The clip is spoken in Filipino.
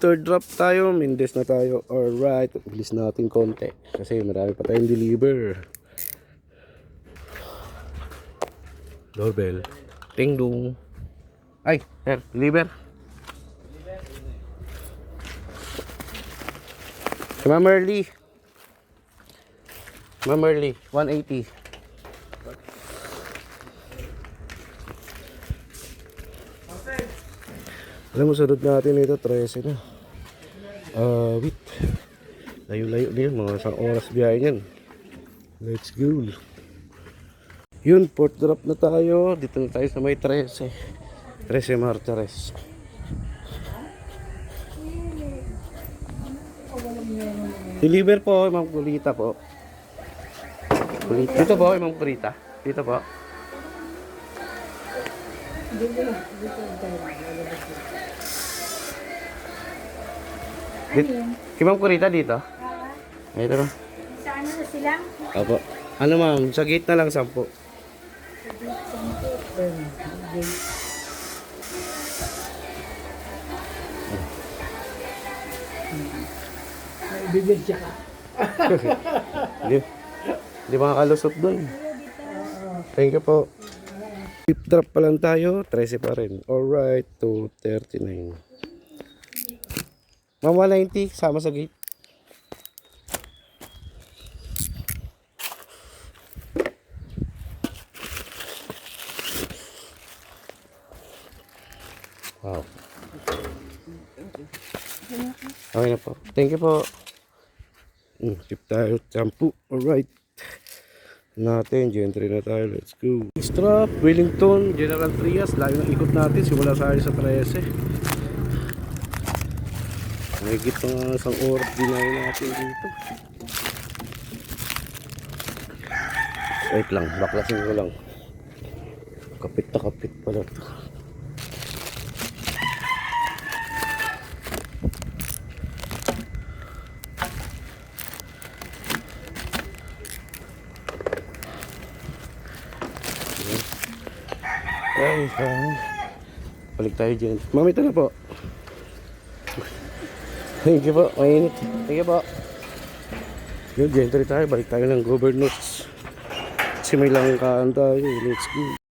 After drop tayo, Mindes na tayo. Alright, bilis natin konti kasi marami pa tayong deliver. Doorbell. Ting dong. Ay, sir, deliver. Si Ma'am Merly. Ma'am Merly, 180. Alam mo, sunod natin ito, 13 na. Wait. Layo-layo na yun, mga isang oras biyahe yan. Let's go. Yun, port drop na tayo. Dito na tayo sa may 13. 13 Martires. Deliver po, Ma'am Kulita po. Dito po, Ma'am Kulita. Dito po. Kay Ma'am Kurita dito? Ito na. Saan na sila? Opo. Ano ma'am? Sa gate na lang 10. Bibig siya ka. Hindi makakalusot doon. Thank you po. Deep drop pa lang tayo. 13 pa rin. Alright. 239. Ma'am 190. Sama sa gate. Wow. Okay na po. Thank you po. Keep tayo. Shampoo. Alright. Natin. Gentry na tayo. Let's go. Strap. Wellington. General Trias. Layo ng ikot natin. Simula sa sa 13. Nagigit pa isang oras dinayo natin dito. Wait lang. Baklasin ko lang. Kapit na kapit pala ito. Ay, balik tayo dyan. Ma'am, ito na po. Thank you po. Mainit. Thank you po. Yun, gentry tayo. Balik tayo ng Governors. Kasi may langkaan tayo. Let's go.